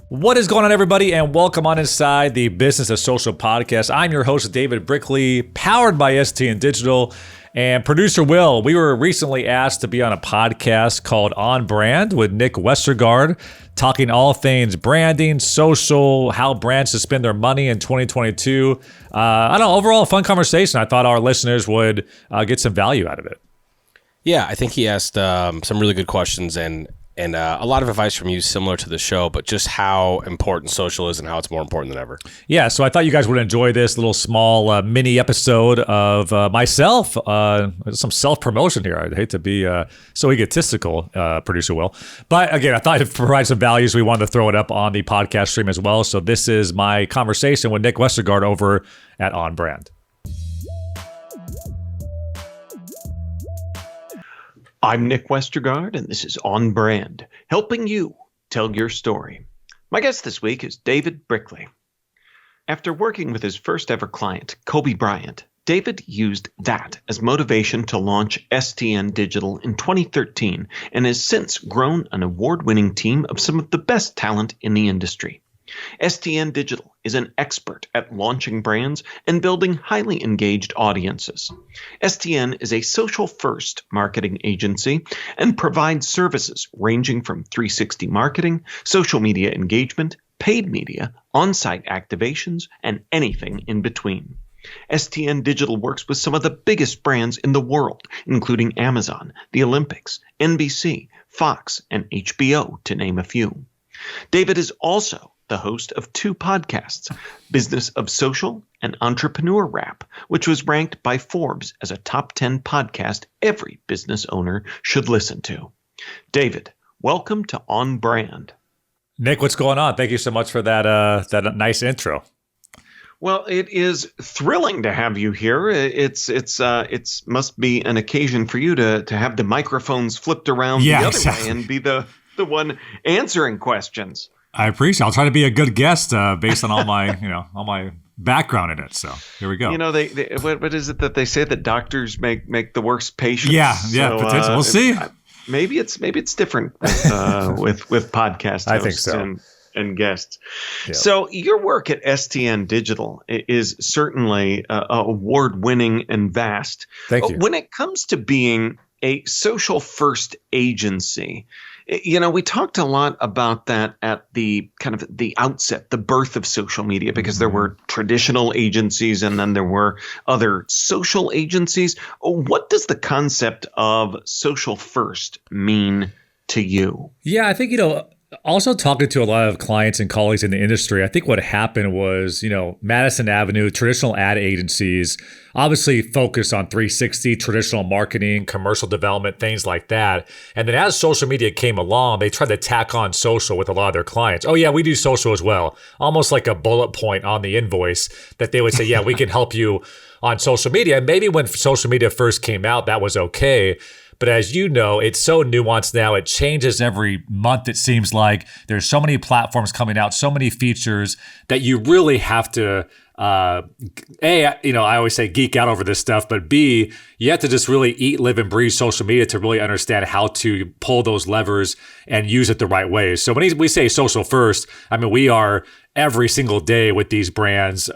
What is going on, everybody, and welcome on inside the Business of Social podcast. I'm your host, David Brickley, powered by STN Digital, and producer Will. We were recently asked to be on a podcast called On Brand with Nick Westergaard, talking all things branding, social, how brands should spend their money in 2022. I don't know, overall, a fun conversation. I thought our listeners would get some value out of it. Yeah, I think he asked some really good questions and a lot of advice from you similar to the show, but just how important social is and how it's more important than ever. Yeah, so I thought you guys would enjoy this little small mini episode of myself. Some self-promotion here. I'd hate to be so egotistical, producer Will. But again, I thought it'd provide some value, so we wanted to throw it up on the podcast stream as well. So this is my conversation with Nick Westergaard over at On Brand. I'm Nick Westergaard, and this is On Brand, helping you tell your story. My guest this week is David Brickley. After working with his first ever client, Kobe Bryant, David used that as motivation to launch STN Digital in 2013 and has since grown an award-winning team of some of the best talent in the industry. STN Digital is an expert at launching brands and building highly engaged audiences. STN is a social-first marketing agency and provides services ranging from 360 marketing, social media engagement, paid media, on-site activations, and anything in between. STN Digital works with some of the biggest brands in the world, including Amazon, the Olympics, NBC, Fox, and HBO, to name a few. David is also the host of two podcasts, Business of Social and Entrepreneur Rap, which was ranked by Forbes as a top 10 podcast every business owner should listen to. David, welcome to On Brand. Nick, what's going on? Thank you so much for that nice intro. Well, it is thrilling to have you here. It's must be an occasion for you to have the microphones flipped around the other way and be the one answering questions. I appreciate it. I'll try to be a good guest based on all my, all my background in it. So here we go. They what is it that they say that doctors make the worst patients? Yeah, so, potential. We'll see. Maybe it's different with podcast hosts I think so. and guests. Yep. So your work at STN Digital is certainly award-winning and vast. Thank you. When it comes to being a social-first agency, we talked a lot about that at the kind of the outset, the birth of social media, because there were traditional agencies and then there were other social agencies. What does the concept of social first mean to you? Yeah, I think, also talking to a lot of clients and colleagues in the industry, I think what happened was, Madison Avenue, traditional ad agencies obviously focused on 360, traditional marketing, commercial development, things like that. And then as social media came along, they tried to tack on social with a lot of their clients. Oh yeah, we do social as well. Almost like a bullet point on the invoice that they would say, yeah, we can help you on social media. And maybe when social media first came out, that was okay. But as you know, it's so nuanced now. It changes every month, it seems like. There's so many platforms coming out, so many features that you really have to, I always say geek out over this stuff, but B, you have to just really eat, live, and breathe social media to really understand how to pull those levers and use it the right way. So when we say social first, I mean, we are every single day with these brands,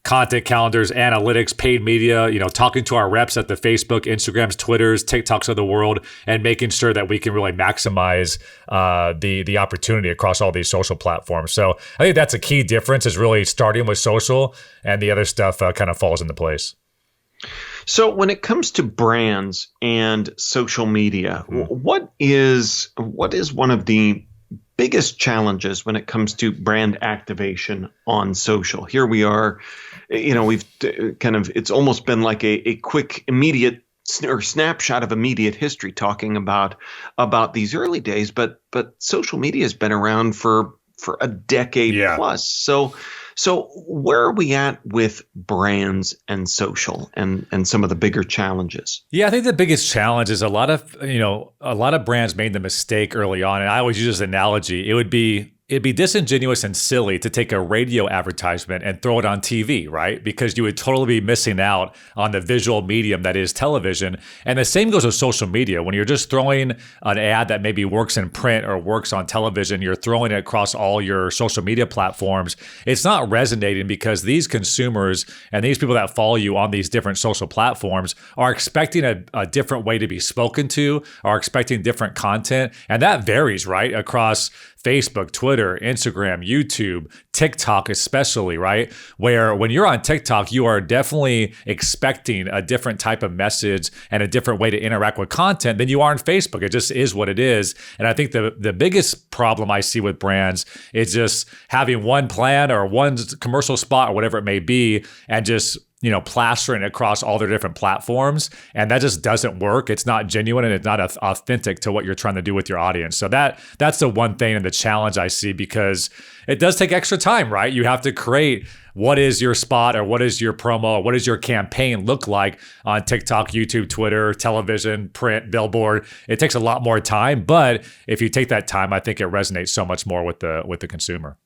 content calendars, analytics, paid media, talking to our reps at the Facebook, Instagrams, Twitters, TikToks of the world, and making sure that we can really maximize the opportunity across all these social platforms. So I think that's a key difference, is really starting with social, and the other stuff kind of falls into place. So when it comes to brands and social media, what is one of the biggest challenges when it comes to brand activation on social? Here we are, we've it's almost been like a quick, immediate or snapshot of immediate history talking about these early days, but social media has been around for a decade plus. So where are we at with brands and social and some of the bigger challenges? Yeah, I think the biggest challenge is a lot of brands made the mistake early on. And I always use this analogy. It would be it'd be disingenuous and silly to take a radio advertisement and throw it on TV, right? Because you would totally be missing out on the visual medium that is television. And the same goes with social media. When you're just throwing an ad that maybe works in print or works on television, you're throwing it across all your social media platforms. It's not resonating because these consumers and these people that follow you on these different social platforms are expecting a different way to be spoken to, are expecting different content. And that varies, right? Across Facebook, Twitter, Instagram, YouTube, TikTok especially, right? Where when you're on TikTok, you are definitely expecting a different type of message and a different way to interact with content than you are on Facebook. It just is what it is. And I think the biggest problem I see with brands is just having one plan or one commercial spot or whatever it may be and just plastering it across all their different platforms. And that just doesn't work. It's not genuine and it's not authentic to what you're trying to do with your audience. So that's the one thing and the challenge I see, because it does take extra time, right? You have to create what is your spot or what is your promo or what does your campaign look like on TikTok, YouTube, Twitter, television, print, billboard. It takes a lot more time, but if you take that time, I think it resonates so much more with the consumer.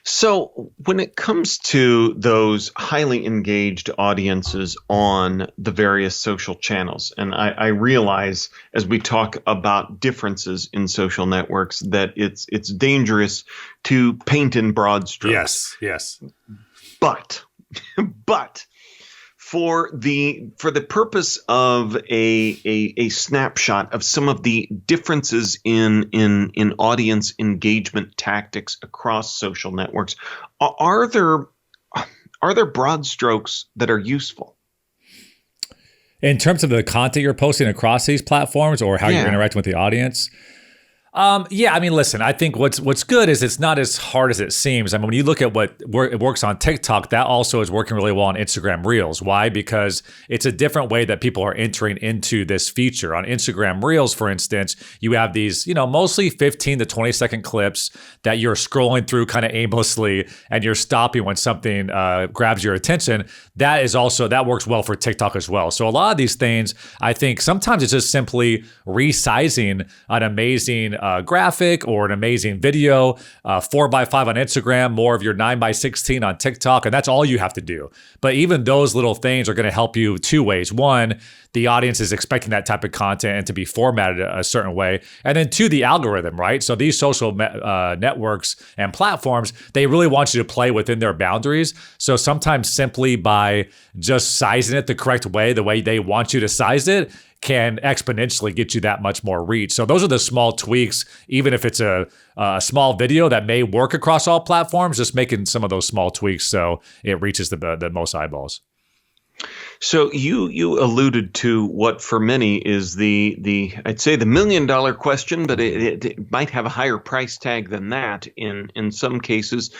So when it comes to those highly engaged audiences on the various social channels, and I realize as we talk about differences in social networks that it's dangerous to paint in broad strokes. Yes. But for the purpose of a snapshot of some of the differences in audience engagement tactics across social networks, are there broad strokes that are useful? In terms of the content you're posting across these platforms or how you're interacting with the audience? I mean, listen, I think what's good is it's not as hard as it seems. I mean, when you look at it works on TikTok, that also is working really well on Instagram Reels. Why? Because it's a different way that people are entering into this feature. On Instagram Reels, for instance, you have these, mostly 15 to 20 second clips that you're scrolling through kind of aimlessly and you're stopping when something grabs your attention. That works well for TikTok as well. So a lot of these things, I think sometimes it's just simply resizing an amazing graphic or an amazing video, 4x5 on Instagram, more of your 9x16 on TikTok, and that's all you have to do. But even those little things are going to help you two ways. One, the audience is expecting that type of content and to be formatted a certain way. And then two, the algorithm, right? So these social networks and platforms, they really want you to play within their boundaries. So sometimes simply by just sizing it the correct way, the way they want you to size it, can exponentially get you that much more reach. So those are the small tweaks, even if it's a small video that may work across all platforms, just making some of those small tweaks so it reaches the most eyeballs. So you alluded to what for many is the I'd say the $1 million question, but it might have a higher price tag than that in some cases.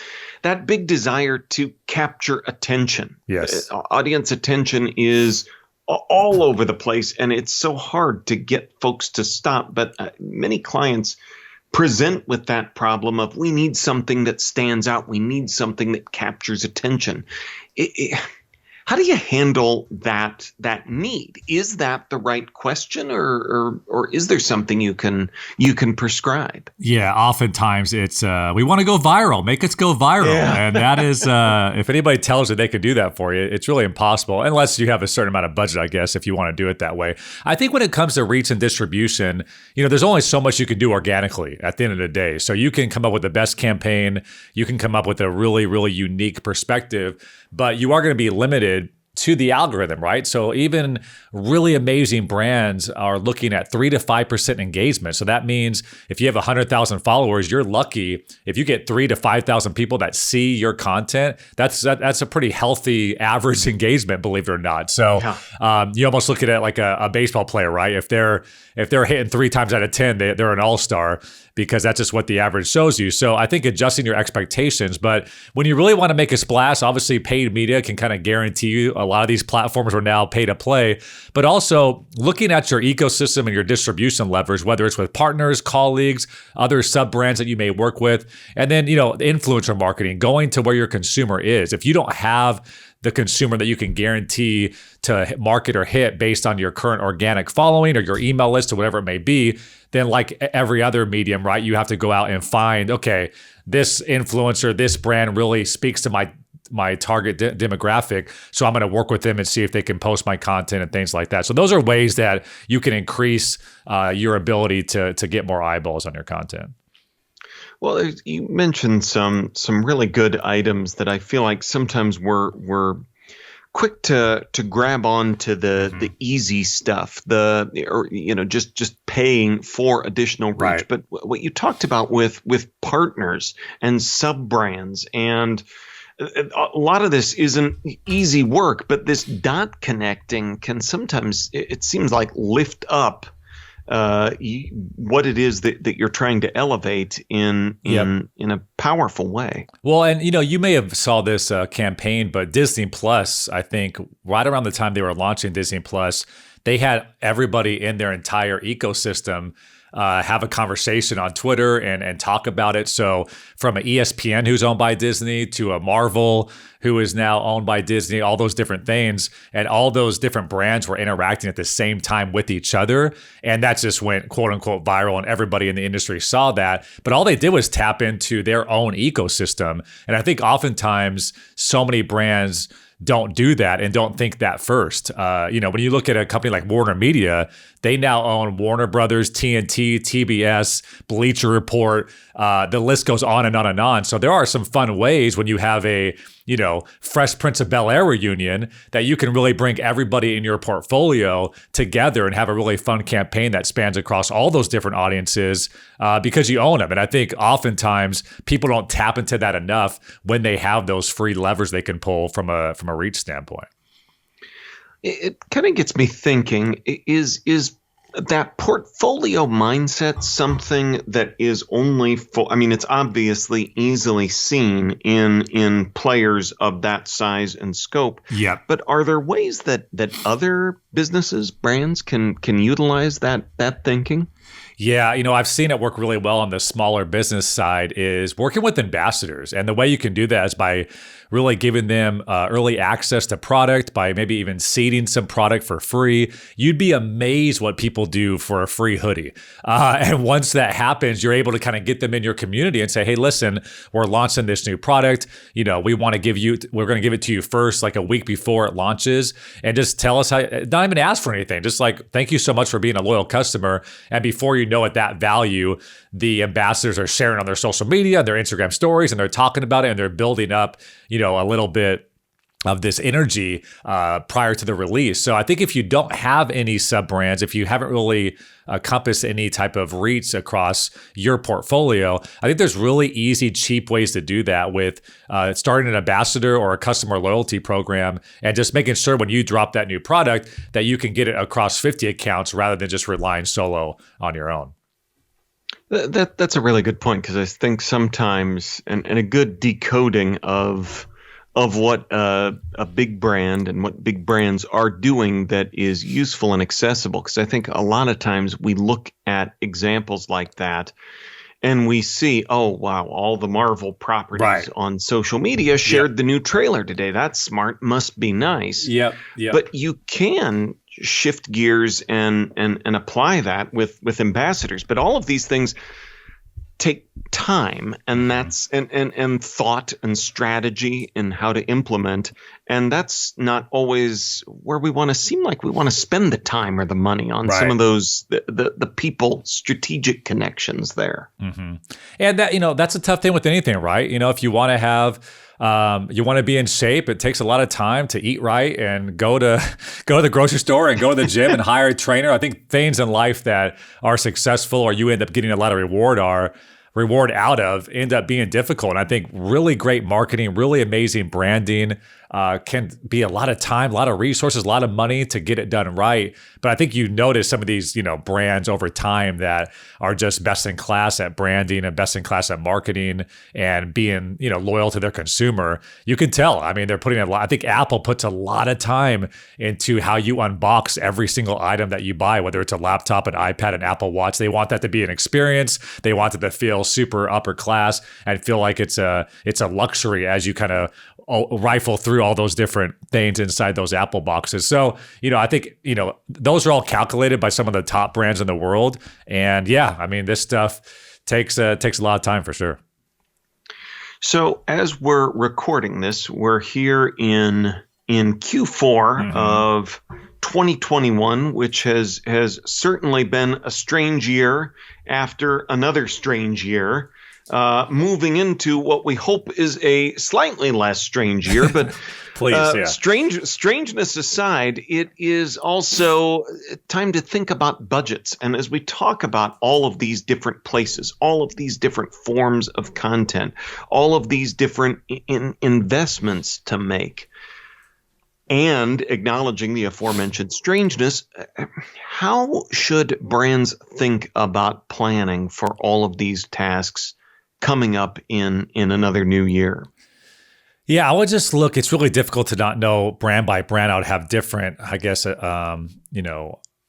That big desire to capture attention. Yes. Audience attention is all over the place, and it's so hard to get folks to stop. But many clients present with that problem of we need something that stands out. We need something that captures attention. How do you handle that need? Is that the right question, or is there something you can prescribe? Yeah, oftentimes it's we want to go viral, make us go viral, and that is if anybody tells you they could do that for you, it's really impossible unless you have a certain amount of budget, I guess, if you want to do it that way. I think when it comes to reach and distribution, there's only so much you can do organically at the end of the day. So you can come up with the best campaign, you can come up with a really, really unique perspective, but you are going to be limited to the algorithm, right? So even really amazing brands are looking at 3 to 5% engagement. So that means if you have 100,000 followers, you're lucky if you get 3 to 5,000 people that see your content. That's a pretty healthy average engagement, believe it or not. So you almost look at it like a baseball player, right? If they're hitting 3 times out of 10, they're an all-star, because that's just what the average shows you. So I think adjusting your expectations, but when you really want to make a splash, obviously paid media can kind of guarantee you a a lot of these platforms are now pay to play, but also looking at your ecosystem and your distribution levers, whether it's with partners, colleagues, other sub brands that you may work with, and then, influencer marketing, going to where your consumer is. If you don't have the consumer that you can guarantee to market or hit based on your current organic following or your email list or whatever it may be, then like every other medium, right, you have to go out and find, okay, this influencer, this brand really speaks to my target demographic, so I'm going to work with them and see if they can post my content and things like that. So those are ways that you can increase your ability to get more eyeballs on your content. Well, you mentioned some really good items that I feel like sometimes we're quick to grab on to the easy stuff, just paying for additional reach. Right. But what you talked about with partners and sub brands, and a lot of this isn't easy work, but this dot connecting can sometimes, it seems like, lift up what it is that you're trying to elevate in a powerful way. Well, and you may have saw this campaign, but Disney Plus, I think right around the time they were launching Disney Plus, they had everybody in their entire ecosystem have a conversation on Twitter and talk about it. So from an ESPN who's owned by Disney to a Marvel who is now owned by Disney, all those different things, and all those different brands were interacting at the same time with each other. And that just went quote unquote viral, and everybody in the industry saw that. But all they did was tap into their own ecosystem. And I think oftentimes so many brands don't do that and don't think that first. When you look at a company like Warner Media, they now own Warner Brothers, TNT, TBS, Bleacher Report. The list goes on and on and on. So there are some fun ways when you have a, Fresh Prince of Bel-Air reunion that you can really bring everybody in your portfolio together and have a really fun campaign that spans across all those different audiences because you own them. And I think oftentimes people don't tap into that enough when they have those free levers they can pull from a reach standpoint. It kind of gets me thinking, is that portfolio mindset something that is only for, it's obviously easily seen in players of that size and scope. Yeah. But are there ways that other businesses, brands can utilize that thinking? Yeah, I've seen it work really well on the smaller business side is working with ambassadors. And the way you can do that is by really giving them early access to product, by maybe even seeding some product for free. You'd be amazed what people do for a free hoodie. And once that happens, you're able to kind of get them in your community and say, hey, listen, we're launching this new product. We're going to give it to you first, like a week before it launches. And just tell us how, not even ask for anything. Just like, thank you so much for being a loyal customer. And before you know it, that value, the ambassadors are sharing on their social media, their Instagram stories, and they're talking about it, and they're building up, a little bit of this energy prior to the release. So I think if you don't have any sub brands, if you haven't really compassed any type of reach across your portfolio, I think there's really easy, cheap ways to do that with starting an ambassador or a customer loyalty program, and just making sure when you drop that new product that you can get it across 50 accounts rather than just relying solo on your own. That's a really good point, because I think sometimes, and a good decoding of what a big brand and what big brands are doing that is useful and accessible. Because I think a lot of times we look at examples like that and we see, oh, wow, all the Marvel properties on social media shared the new trailer today. That's smart. Must be nice. Yep. But you can shift gears and apply that with ambassadors. But all of these things take time, and that's and thought and strategy and how to implement, and that's not always where we want to seem like we want to spend the time or the money on some of those the people strategic connections there. Mm-hmm. And that that's a tough thing with anything, right? If you want to have you want to be in shape, it takes a lot of time to eat right and go to the grocery store and go to the gym and hire a trainer. I think things in life that are successful or you end up getting a lot of reward are reward out of end up being difficult. And I think really great marketing, really amazing branding can be a lot of time, a lot of resources, a lot of money to get it done right. But I think you notice some of these, brands over time that are just best in class at branding and best in class at marketing and being, loyal to their consumer. You can tell. I mean, they're putting a lot. I think Apple puts a lot of time into how you unbox every single item that you buy, whether it's a laptop, an iPad, an Apple Watch. They want that to be an experience. They want it to feel super upper class and feel like it's a luxury as you kind of rifle through all those different things inside those Apple boxes. So, I think, those are all calculated by some of the top brands in the world. And yeah, I mean, this stuff takes a lot of time for sure. So as we're recording this, we're here in Q4 of 2021, which has certainly been a strange year after another strange year. Moving into what we hope is a slightly less strange year, but Please, yeah. Strangeness aside, it is also time to think about budgets. And as we talk about all of these different places, all of these different forms of content, all of these different investments to make, and acknowledging the aforementioned strangeness, how should brands think about planning for all of these tasks coming up in another new year? Yeah, I would just look. It's really difficult to not know brand by brand. I would have different, I guess, I'll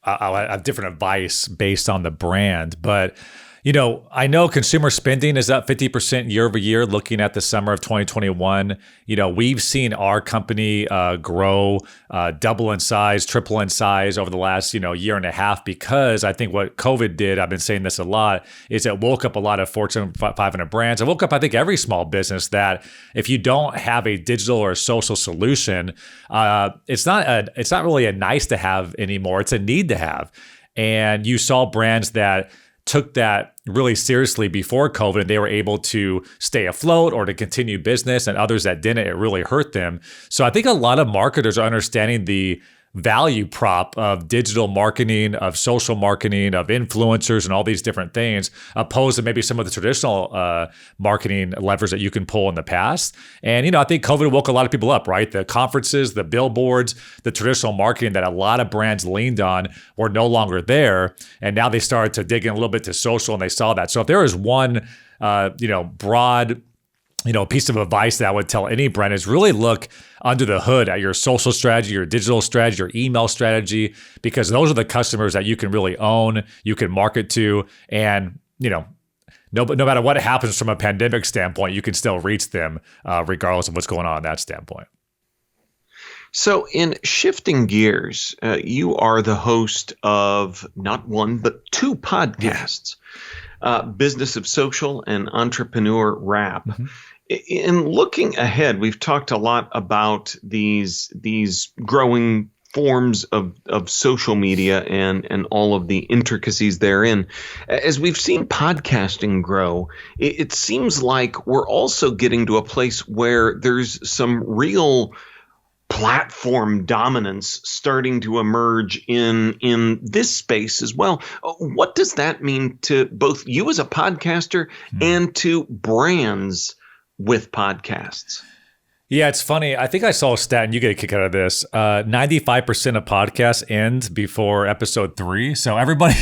have different advice based on the brand. But, I know consumer spending is up 50% year over year looking at the summer of 2021. We've seen our company grow, double in size, triple in size over the last, year and a half, because I think what COVID did, I've been saying this a lot, is it woke up a lot of Fortune 500 brands. It woke up, I think, every small business that if you don't have a digital or a social solution, it's not really a nice to have anymore. It's a need to have. And you saw brands that took that really seriously before COVID, and they were able to stay afloat or to continue business, and others that didn't, it really hurt them. So I think a lot of marketers are understanding the value prop of digital marketing, of social marketing, of influencers, and all these different things, opposed to maybe some of the traditional marketing levers that you can pull in the past. And, I think COVID woke a lot of people up, right? The conferences, the billboards, the traditional marketing that a lot of brands leaned on were no longer there. And now they started to dig in a little bit to social, and they saw that. So if there is one, broad piece of advice that I would tell any brand is really look under the hood at your social strategy, your digital strategy, your email strategy, because those are the customers that you can really own, you can market to, and, no matter what happens from a pandemic standpoint, you can still reach them regardless of what's going on that standpoint. So in shifting gears, you are the host of not one, but two podcasts, Business of Social and Entrepreneur Rap. Mm-hmm. In looking ahead, we've talked a lot about these growing forms of social media and all of the intricacies therein. As we've seen podcasting grow, it seems like we're also getting to a place where there's some real platform dominance starting to emerge in this space as well. What does that mean to both you as a podcaster and to brands with podcasts? Yeah, it's funny. I think I saw a stat, and you get a kick out of this. 95% of podcasts end before episode 3. So everybody,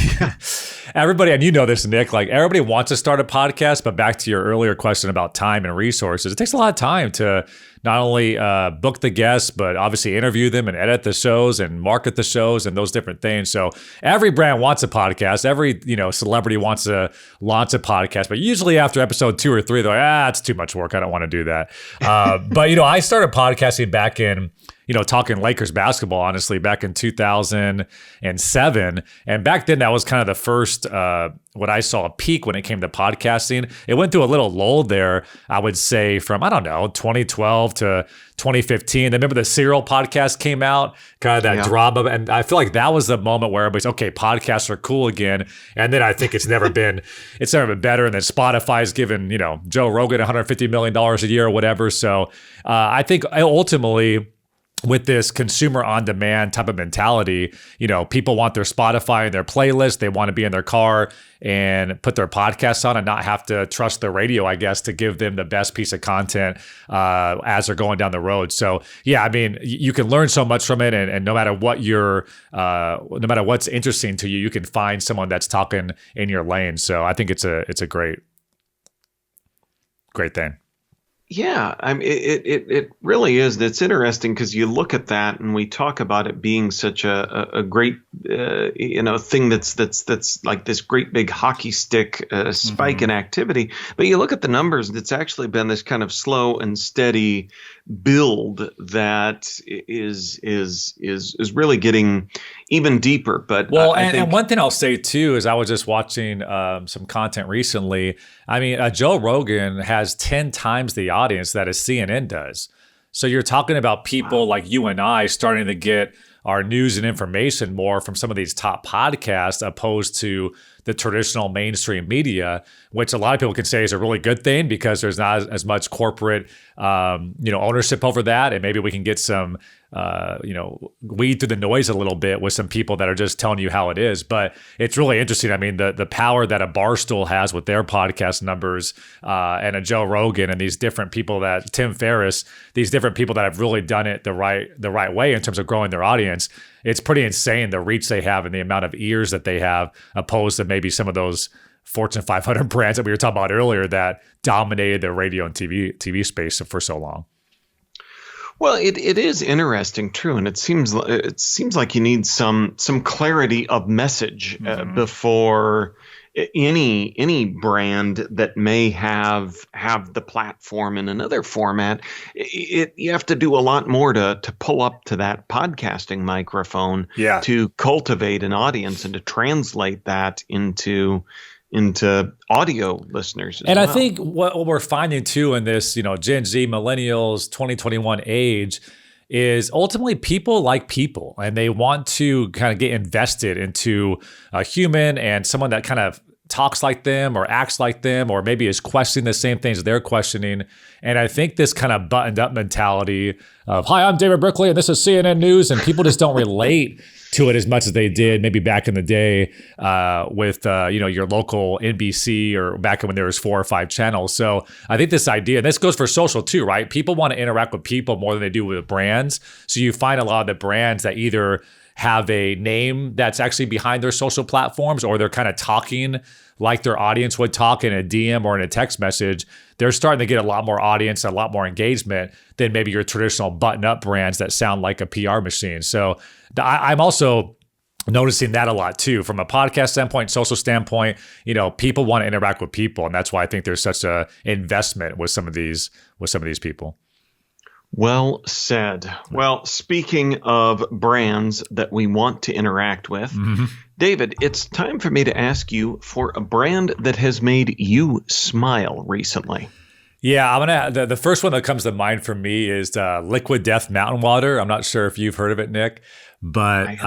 and you know this, Nick, like everybody wants to start a podcast, but back to your earlier question about time and resources, it takes a lot of time to not only book the guests, but obviously interview them and edit the shows and market the shows and those different things. So every brand wants a podcast. Every celebrity wants to launch a podcast, but usually after episode 2 or 3, they're like, it's too much work. I don't want to do that. But I started podcasting back in, talking Lakers basketball, honestly, back in 2007. And back then, that was kind of the first, what I saw a peak when it came to podcasting. It went through a little lull there, I would say, from, 2012 to 2015. Remember the Serial podcast came out, kind of that drama. And I feel like that was the moment where everybody's, okay, podcasts are cool again. And then I think it's never been better. And then Spotify's given, Joe Rogan $150 million a year or whatever. So I think ultimately, with this consumer on demand type of mentality, people want their Spotify and their playlist. They want to be in their car and put their podcasts on and not have to trust the radio, I guess, to give them the best piece of content as they're going down the road. So yeah, I mean, you can learn so much from it, and no matter what no matter what's interesting to you, you can find someone that's talking in your lane. So I think it's a great thing. Yeah, I mean, it really is. It's interesting because you look at that and we talk about it being such a great thing that's like this great big hockey stick spike in activity. But you look at the numbers, it's actually been this kind of slow and steady build that is really getting even deeper. But and one thing I'll say too is I was just watching some content recently. I mean, Joe Rogan has 10 times the audience that a CNN does. So you're talking about people like you and I starting to get our news and information more from some of these top podcasts opposed to the traditional mainstream media, which a lot of people can say is a really good thing because there's not as much corporate, ownership over that. And maybe we can get some, weed through the noise a little bit with some people that are just telling you how it is. But it's really interesting. I mean, the power that a Barstool has with their podcast numbers and a Joe Rogan and these different people that Tim Ferriss, these different people that have really done it the right way in terms of growing their audience. It's pretty insane the reach they have and the amount of ears that they have opposed to maybe some of those Fortune 500 brands that we were talking about earlier that dominated the radio and TV space for so long. Well, it is interesting, true, and it seems like you need some clarity of message before any brand that may have the platform in another format. You have to do a lot more to pull up to that podcasting microphone to cultivate an audience and to translate that into audio listeners as well. I think what we're finding too in this, Gen Z, millennials, 2021 age is ultimately people like people, and they want to kind of get invested into a human and someone that kind of talks like them or acts like them or maybe is questioning the same things they're questioning. And I think this kind of buttoned up mentality of, hi, I'm David Brickley and this is CNN News, and people just don't relate to it as much as they did maybe back in the day with your local NBC or back when there was 4 or 5 channels. So I think this idea, and this goes for social too, right? People want to interact with people more than they do with brands. So you find a lot of the brands that either have a name that's actually behind their social platforms, or they're kind of talking like their audience would talk in a DM or in a text message. They're starting to get a lot more audience, a lot more engagement than maybe your traditional button-up brands that sound like a PR machine. So I'm also noticing that a lot too, from a podcast standpoint, social standpoint. People want to interact with people, and that's why I think there's such a investment with some of these people. Well said. Well, speaking of brands that we want to interact with, David, it's time for me to ask you for a brand that has made you smile recently. Yeah, the first one that comes to mind for me is Liquid Death Mountain Water. I'm not sure if you've heard of it, Nick, but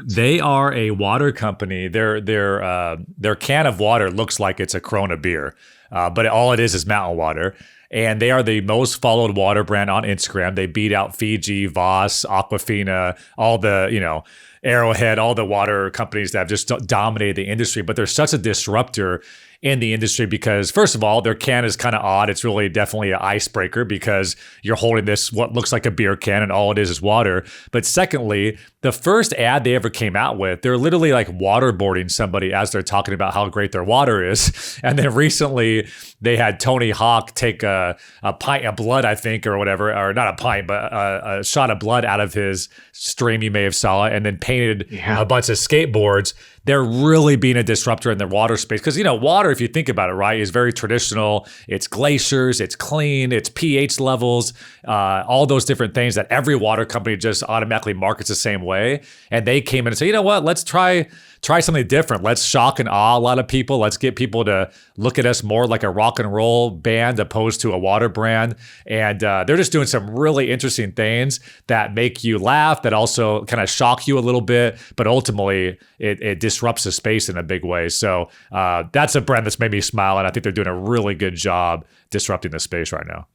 they are a water company. Their can of water looks like it's a Corona beer, but all it is mountain water. And they are the most followed water brand on Instagram. They beat out Fiji, Voss, Aquafina, all the, Arrowhead, all the water companies that have just dominated the industry. But they're such a disruptor in the industry because, first of all, their can is kind of odd. It's really definitely an icebreaker because you're holding this, what looks like a beer can, and all it is water. But secondly, the first ad they ever came out with, they're literally like waterboarding somebody as they're talking about how great their water is. And then recently they had Tony Hawk take a pint of blood, I think, or whatever, or not a pint, but a shot of blood out of his stream, you may have saw it, and then painted a bunch of skateboards. They're really being a disruptor in the water space because, water, if you think about it, right, is very traditional. It's glaciers, it's clean, it's pH levels, all those different things that every water company just automatically markets the same way. And they came in and said, you know what, let's try something different. Let's shock and awe a lot of people. Let's get people to look at us more like a rock and roll band opposed to a water brand. And they're just doing some really interesting things that make you laugh, that also kind of shock you a little bit, but ultimately it disrupts the space in a big way. So that's a brand that's made me smile, and I think they're doing a really good job disrupting the space right now.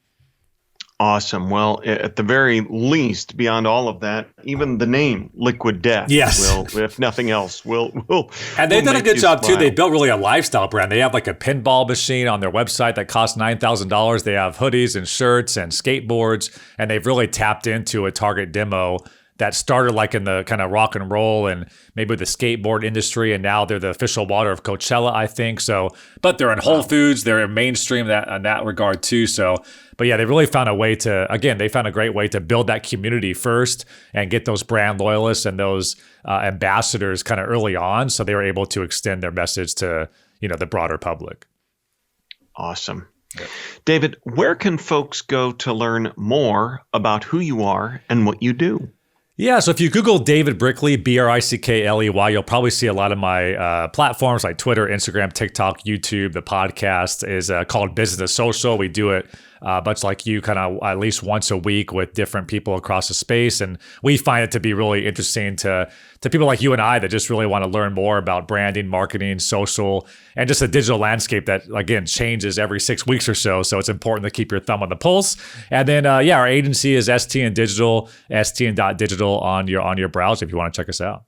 Awesome. Well, at the very least, beyond all of that, even the name Liquid Death will, if nothing else, will And they've done a good job smile. too. They built really a lifestyle brand. They have like a pinball machine on their website that costs $9,000. They have hoodies and shirts and skateboards, and they've really tapped into a target demo that started like in the kind of rock and roll and maybe the skateboard industry, and now they're the official water of Coachella, I think. So, but they're in Whole Foods, they're in mainstream in that regard too. So, but yeah, they really found a way to, again, they found a great way to build that community first and get those brand loyalists and those ambassadors kind of early on, so they were able to extend their message to the broader public. Awesome. David, where can folks go to learn more about who you are and what you do? Yeah, so if you Google David Brickley, Brickley, you'll probably see a lot of my platforms like Twitter, Instagram, TikTok, YouTube. The podcast is called Business Social. We do it much like you, kind of at least once a week with different people across the space. And we find it to be really interesting to people like you and I that just really want to learn more about branding, marketing, social, and just a digital landscape that, again, changes every 6 weeks or so. So it's important to keep your thumb on the pulse. And then, our agency is STN Digital, stn.digital on your browser if you want to check us out.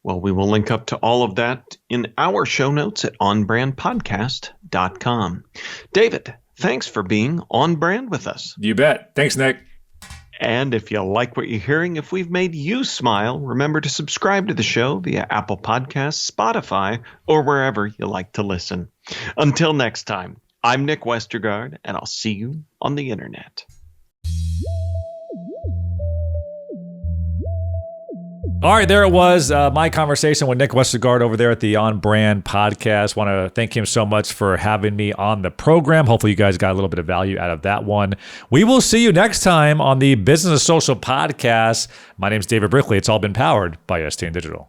Well, we will link up to all of that in our show notes at onbrandpodcast.com. David, thanks for being on brand with us. You bet. Thanks, Nick. And if you like what you're hearing, if we've made you smile, remember to subscribe to the show via Apple Podcasts, Spotify, or wherever you like to listen. Until next time, I'm Nick Westergaard, and I'll see you on the internet. All right, there it was, my conversation with Nick Westergaard over there at the On Brand podcast. Want to thank him so much for having me on the program. Hopefully you guys got a little bit of value out of that one. We will see you next time on the Business Social podcast. My name is David Brickley. It's all been powered by STN Digital.